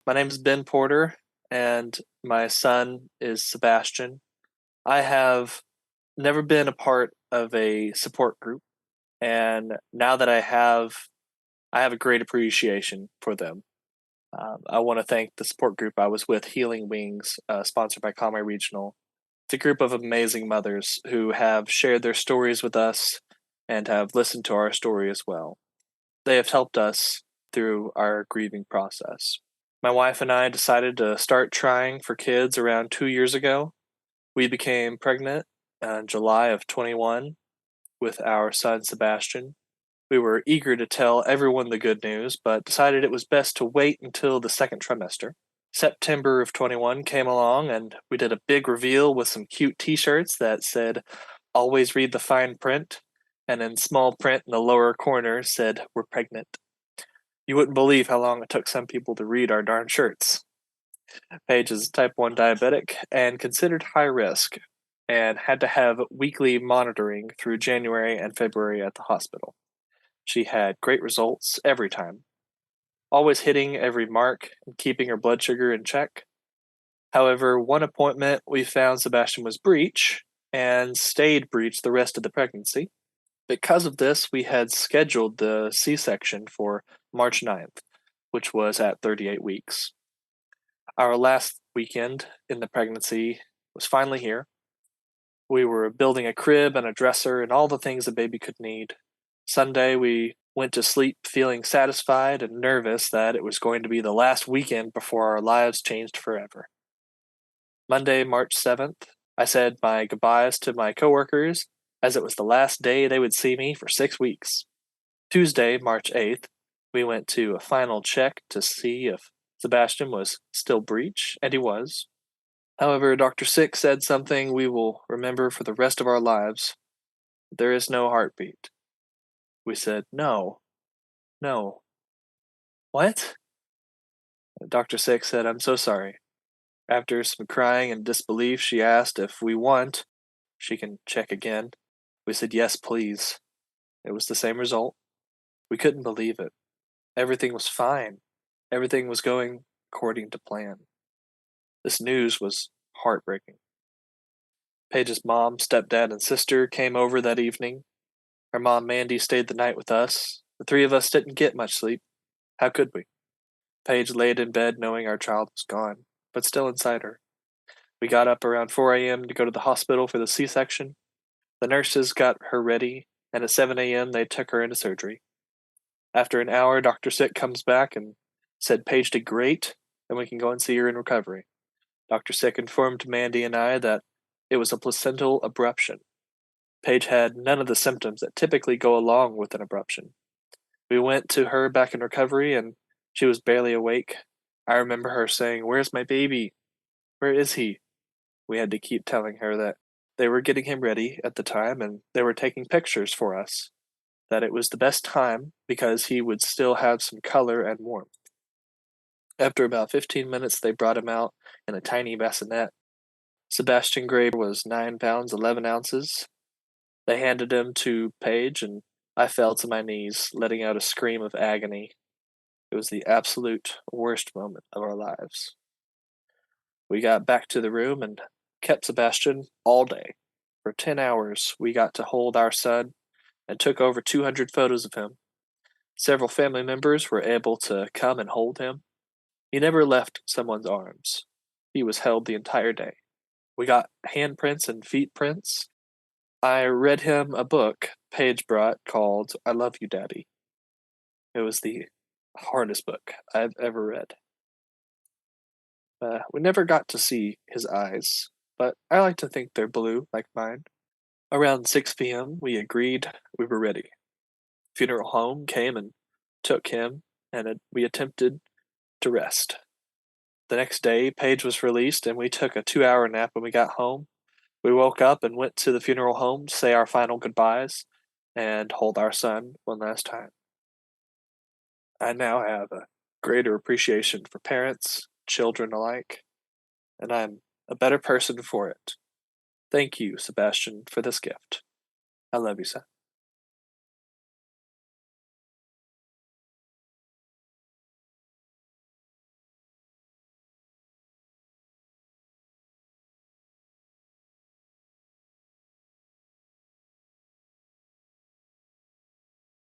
My name is Ben Porter, and my son is Sebastian. I have never been a part of a support group, and now that I have a great appreciation for them. I want to thank the support group I was with, Healing Wings, sponsored by Conway Regional. It's a group of amazing mothers who have shared their stories with us and have listened to our story as well. They have helped us through our grieving process. My wife and I decided to start trying for kids around 2 years ago. We became pregnant in July of 21 with our son Sebastian. We were eager to tell everyone the good news, but decided it was best to wait until the second trimester. September of 21 came along, and we did a big reveal with some cute t shirts that said, "Always read the fine print," and in small print in the lower corner said, "We're pregnant." You wouldn't believe how long it took some people to read our darn shirts. Paige is type 1 diabetic and considered high risk, and had to have weekly monitoring through January and February at the hospital. She had great results every time, always hitting every mark and keeping her blood sugar in check. However, one appointment we found Sebastian was breech and stayed breech the rest of the pregnancy. Because of this, we had scheduled the C section for March 9th, which was at 38 weeks. Our last weekend in the pregnancy was finally here. We were building a crib and a dresser and all the things a baby could need. Sunday, we went to sleep feeling satisfied and nervous that it was going to be the last weekend before our lives changed forever. Monday, March 7th, I said my goodbyes to my coworkers as it was the last day they would see me for 6 weeks. Tuesday, March 8th, we went to a final check to see if Sebastian was still breech, and he was. However, Dr. Sick said something we will remember for the rest of our lives. There is no heartbeat. We said, "No, no." "What?" Dr. Sick said, "I'm so sorry." After some crying and disbelief, she asked if we want, she can check again. We said, "Yes, please." It was the same result. We couldn't believe it. Everything was fine. Everything was going according to plan. This news was heartbreaking. Paige's mom, stepdad, and sister came over that evening. Her mom, Mandy, stayed the night with us. The three of us didn't get much sleep. How could we? Paige laid in bed knowing our child was gone, but still inside her. We got up around 4 a.m. to go to the hospital for the C section. The nurses got her ready, and at 7 a.m. they took her into surgery. After an hour, Dr. Sick comes back and said Paige did great, and we can go and see her in recovery. Dr. Sick informed Mandy and I that it was a placental abruption. Paige had none of the symptoms that typically go along with an abruption. We went to her back in recovery, and she was barely awake. I remember her saying, "Where's my baby? Where is he?" We had to keep telling her that they were getting him ready at the time and they were taking pictures for us, that it was the best time because he would still have some color and warmth. After about 15 minutes, they brought him out in a tiny bassinet. Sebastian Graber was 9 pounds 11 ounces. They handed him to Paige, and I fell to my knees, letting out a scream of agony. It was the absolute worst moment of our lives. We got back to the room and kept Sebastian all day. For 10 hours, we got to hold our son and took over 200 photos of him. Several family members were able to come and hold him. He never left someone's arms. He was held the entire day. We got handprints and feet prints. I read him a book Paige brought called I Love You, Daddy. It was the hardest book I've ever read. We never got to see his eyes, but I like to think they're blue like mine. Around 6 p.m., we agreed we were ready. Funeral home came and took him, and we attempted to rest. The next day, Paige was released, and we took a 2-hour nap when we got home. We woke up and went to the funeral home to say our final goodbyes and hold our son one last time. I now have a greater appreciation for parents, children alike, and I'm a better person for it. Thank you, Sebastian, for this gift. I love you, son.